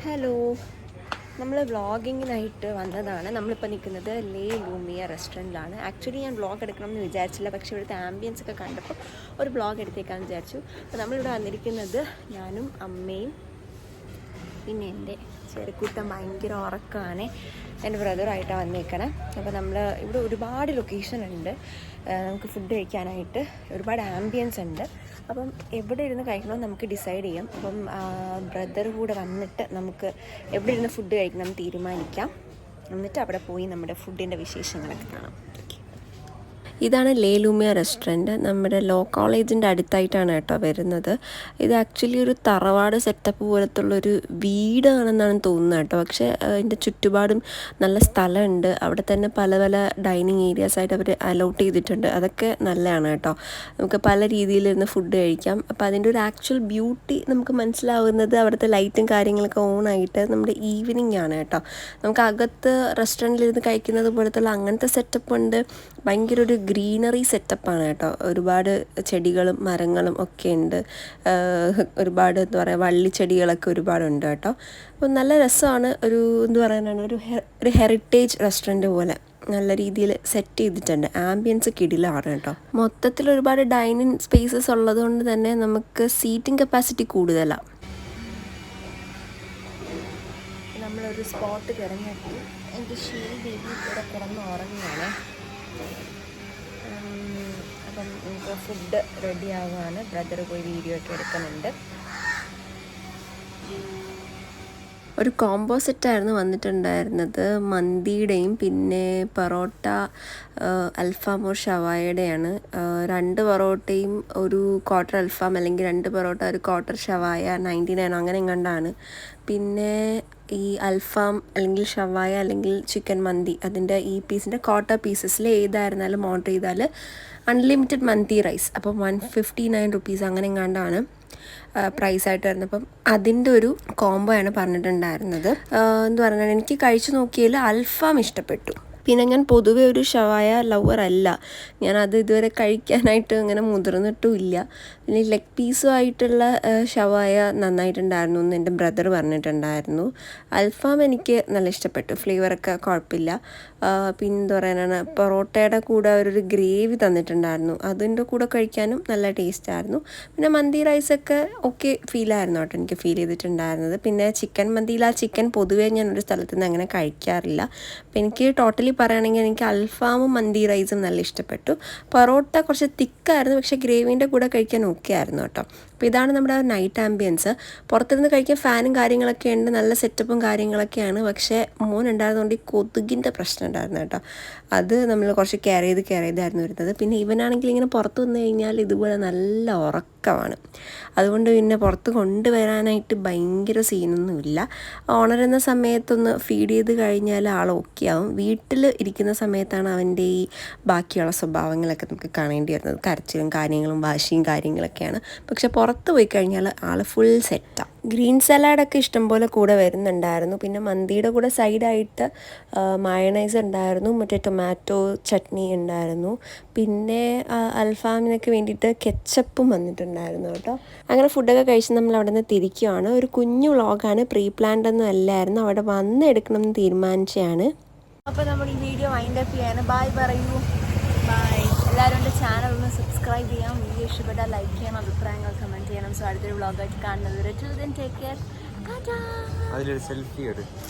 Hello, നമ്മൾ വ്ളോഗിങ്ങിനായിട്ട് വന്നതാണ്. നമ്മളിപ്പോൾ നിൽക്കുന്നത് ലേ ലൂമിയ റെസ്റ്റോറൻറ്റിലാണ്. ആക്ച്വലി ഞാൻ വ്ളോഗ് എടുക്കണമെന്ന് വിചാരിച്ചില്ല, പക്ഷേ ഇവിടുത്തെ ആംബിയൻസ് ഒക്കെ കണ്ടപ്പോൾ ഒരു വ്ളോഗ് എടുത്തേക്കാമെന്ന് വിചാരിച്ചു. അപ്പോൾ നമ്മളിവിടെ വന്നിരിക്കുന്നത് ഞാനും അമ്മയും പിന്നെ എൻ്റെ ചെറുക്കൂട്ടം ഭയങ്കര ഉറക്കമാണ്. എൻ്റെ ബ്രദറായിട്ടാണ് വന്നേക്കണേ. അപ്പോൾ നമ്മൾ ഇവിടെ ഒരുപാട് ലൊക്കേഷൻ ഉണ്ട് നമുക്ക് ഫുഡ് കഴിക്കാനായിട്ട്, ഒരുപാട് ആംബിയൻസ് ഉണ്ട്. അപ്പം എവിടെ ഇരുന്ന് കഴിക്കണമെന്ന് നമുക്ക് ഡിസൈഡ് ചെയ്യാം. അപ്പം ബ്രദർ കൂടെ വന്നിട്ട് നമുക്ക് എവിടെ ഇരുന്ന് ഫുഡ് കഴിക്കണം തീരുമാനിക്കാം. എന്നിട്ട് അവിടെ പോയി നമ്മുടെ ഫുഡിൻ്റെ വിശേഷങ്ങളൊക്കെ കാണാം. ഇതാണ് ലേ ലൂമിയ റെസ്റ്റോറൻറ്റ്. നമ്മുടെ ലോ കോളേജിൻ്റെ അടുത്തായിട്ടാണ് കേട്ടോ വരുന്നത്. ഇത് ആക്ച്വലി ഒരു തറവാട് സെറ്റപ്പ് പോലത്തുള്ളൊരു വീടാണെന്നാണ് തോന്നുന്നത് കേട്ടോ. പക്ഷേ അതിൻ്റെ ചുറ്റുപാടും നല്ല സ്ഥലമുണ്ട്. അവിടെ തന്നെ പല പല ഡൈനിങ് ഏരിയാസായിട്ട് അവർ അലോട്ട് ചെയ്തിട്ടുണ്ട്. അതൊക്കെ നല്ലതാണ് കേട്ടോ. നമുക്ക് പല രീതിയിലിരുന്ന് ഫുഡ് കഴിക്കാം. അപ്പോൾ അതിൻ്റെ ഒരു ആക്ച്വൽ ബ്യൂട്ടി നമുക്ക് മനസ്സിലാവുന്നത് അവിടുത്തെ ലൈറ്റും കാര്യങ്ങളൊക്കെ ഓണായിട്ട് നമ്മുടെ ഈവനിങ് ആണ് കേട്ടോ. നമുക്ക് അകത്ത് റെസ്റ്റോറൻറ്റിലിരുന്ന് കഴിക്കുന്നത് പോലത്തുള്ള അങ്ങനത്തെ സെറ്റപ്പ് ഉണ്ട്. ഭയങ്കര ഒരു ഗ്രീനറി സെറ്റപ്പാണ് കേട്ടോ. ഒരുപാട് ചെടികളും മരങ്ങളും ഒക്കെ ഉണ്ട്. ഒരുപാട് എന്താ പറയുക, വള്ളിച്ചെടികളൊക്കെ ഒരുപാടുണ്ട് കേട്ടോ. അപ്പോൾ നല്ല രസമാണ്. ഒരു എന്താ പറയാനാണ്, ഒരു ഹെറിറ്റേജ് റെസ്റ്റോറൻറ്റ് പോലെ നല്ല രീതിയിൽ സെറ്റ് ചെയ്തിട്ടുണ്ട്. ആംബിയൻസ് കിടിലാണ് കേട്ടോ. മൊത്തത്തിൽ ഒരുപാട് ഡൈനിങ് സ്പേസസ് ഉള്ളത് കൊണ്ട് തന്നെ നമുക്ക് സീറ്റിംഗ് കപ്പാസിറ്റി കൂടുതലാണ്. നമ്മളൊരു സ്പോട്ട് തിരഞ്ഞെടുത്തു. എൻ്റെ ഷീൽ ബേബി ഇവിടെ കിടന്ന് ഉറങ്ങുകയാണ്. അപ്പം നമുക്ക് ഫുഡ് റെഡി ആവുകയാണ്. ബ്രദർ പോയി വീഡിയോ ഒക്കെ എടുക്കുന്നുണ്ട്. ഒരു കോംബോ സെറ്റായിരുന്നു വന്നിട്ടുണ്ടായിരുന്നത്. മന്തിയുടെയും പിന്നെ പൊറോട്ട, അൽഫാം ഓർ ഷവായയുടെയാണ്. 2 പൊറോട്ടയും ഒരു ക്വാർട്ടർ അൽഫാം, അല്ലെങ്കിൽ 2 പൊറോട്ട ഒരു ക്വാർട്ടർ ഷവായ 99 അങ്ങനെ എങ്ങാണ്ടാണ്. പിന്നെ ഈ അൽഫാം അല്ലെങ്കിൽ ഷവായ അല്ലെങ്കിൽ ചിക്കൻ മന്തി, അതിൻ്റെ ഈ പീസിൻ്റെ ക്വാർട്ടർ പീസസിൽ ഏതായിരുന്നാലും ഓർഡർ ചെയ്താൽ അൺലിമിറ്റഡ് മന്തി റൈസ്. അപ്പം 159 റുപ്പീസ് അങ്ങനെ എങ്ങാണ്ടാണ് പ്രൈസായിട്ട് വരുന്നത്. അപ്പം അതിൻ്റെ ഒരു കോംബോ ആണ് പറഞ്ഞിട്ടുണ്ടായിരുന്നത്. എന്താ പറയുക, എനിക്ക് കഴിച്ചു നോക്കിയതിൽ അൽഫാം ഇഷ്ടപ്പെട്ടു. പിന്നെ ഞാൻ പൊതുവെ ഒരു ഷവായ ലവർ അല്ല. ഞാനത് ഇതുവരെ കഴിക്കാനായിട്ട് അങ്ങനെ മുതിർന്നിട്ടുമില്ല. പിന്നെ ലെഗ് പീസുമായിട്ടുള്ള ഷവായ നന്നായിട്ടുണ്ടായിരുന്നു എന്ന് എൻ്റെ ബ്രദർ പറഞ്ഞിട്ടുണ്ടായിരുന്നു. അൽഫാം എനിക്ക് നല്ല ഇഷ്ടപ്പെട്ടു. ഫ്ലേവറൊക്കെ കുഴപ്പമില്ല. പിന്നെ എന്താ പറയാനാണ്, പൊറോട്ടയുടെ കൂടെ അവരൊരു ഗ്രേവി തന്നിട്ടുണ്ടായിരുന്നു. അതിൻ്റെ കൂടെ കഴിക്കാനും നല്ല ടേസ്റ്റായിരുന്നു. പിന്നെ മന്തി റൈസൊക്കെ ഓക്കെ ഫീലായിരുന്നു കേട്ടോ എനിക്ക് ഫീൽ ചെയ്തിട്ടുണ്ടായിരുന്നത്. പിന്നെ ചിക്കൻ മന്തിയിൽ ആ ചിക്കൻ പൊതുവേ ഞാനൊരു സ്ഥലത്ത് നിന്ന് അങ്ങനെ കഴിക്കാറില്ല. അപ്പോൾ എനിക്ക് ടോട്ടലി പറയുകയാണെങ്കിൽ എനിക്ക് അൽഫാമും മന്തി റൈസും നല്ല ഇഷ്ടപ്പെട്ടു. പൊറോട്ട കുറച്ച് തിക്കായിരുന്നു, പക്ഷേ ഗ്രേവീൻ്റെ കൂടെ കഴിക്കാൻ ഓക്കെ ആയിരുന്നു കേട്ടോ. അപ്പോൾ ഇതാണ് നമ്മുടെ നൈറ്റ് ആംബിയൻസ്. പുറത്തിരുന്ന് കഴിക്കാൻ ഫാനും കാര്യങ്ങളൊക്കെ ഉണ്ട്, നല്ല സെറ്റപ്പും കാര്യങ്ങളൊക്കെയാണ്. പക്ഷേ മോൻ ഉണ്ടായിരുന്നുകൊണ്ട് ഈ കൊതുകിൻ്റെ പ്രശ്നം ഉണ്ടായിരുന്നു കേട്ടോ. അത് നമ്മൾ കുറച്ച് കെയർ ചെയ്തായിരുന്നു വരുന്നത്. പിന്നെ ഇവനാണെങ്കിൽ ഇങ്ങനെ പുറത്ത് വന്നു കഴിഞ്ഞാൽ ഇതുപോലെ നല്ല ഉറക്കമാണ്. അതുകൊണ്ട് പിന്നെ പുറത്ത് കൊണ്ടുവരാനായിട്ട് ഭയങ്കര സീനൊന്നുമില്ല. ഉണരുന്ന സമയത്തൊന്ന് ഫീഡ് ചെയ്ത് കഴിഞ്ഞാൽ ആൾ ഓക്കെ ആവും. വീട്ടിൽ ഇരിക്കുന്ന സമയത്താണ് അവൻ്റെ ഈ ബാക്കിയുള്ള സ്വഭാവങ്ങളൊക്കെ നമുക്ക് കാണേണ്ടി വരുന്നത്. കരച്ചിലും കാര്യങ്ങളും വാശിയും കാര്യങ്ങളൊക്കെയാണ്. പക്ഷെ പുറത്ത് പോയി കഴിഞ്ഞാൽ ആൾ ഫുൾ സെറ്റാണ്. ഗ്രീൻ സലാഡൊക്കെ ഇഷ്ടംപോലെ കൂടെ വരുന്നുണ്ടായിരുന്നു. പിന്നെ മന്തിയുടെ കൂടെ സൈഡായിട്ട് മയണൈസ് ഉണ്ടായിരുന്നു, മറ്റേ ടൊമാറ്റോ ചട്നി ഉണ്ടായിരുന്നു. പിന്നെ അൽഫാമിനൊക്കെ വേണ്ടിയിട്ട് കെച്ചപ്പും വന്നിട്ടുണ്ടായിരുന്നു കേട്ടോ. അങ്ങനെ ഫുഡൊക്കെ കഴിച്ച് നമ്മൾ അവിടെ നിന്ന് തിരിക്കുകയാണ്. ഒരു കുഞ്ഞു വ്ളോഗാണ്, പ്രീ പ്ലാൻഡ് ഒന്നും അല്ലായിരുന്നു. അവിടെ വന്ന് എടുക്കണം എന്ന് തീരുമാനിച്ചതാണ്. അപ്പോൾ നമ്മൾ ഈ വീഡിയോ വൈൻഡ് അപ്പ് ചെയ്യാണ്. ബായ് പറയൂ. ബായ്. എല്ലാവരും എൻ്റെ ചാനൽ ഒന്ന് സബ്സ്ക്രൈബ് ചെയ്യാം. വീഡിയോ ഇഷ്ടപ്പെട്ടാൽ ലൈക്ക് ചെയ്യണം, അഭിപ്രായങ്ങൾ കമൻറ്റ് ചെയ്യണം. സോ അടുത്തൊരു വ്ളോഗായിട്ട് കാണുന്നത് വരെ ടിൽ ദെൻ ടേക്ക് കെയർ. അതിലൊരു സെൽഫി എടുക്കും.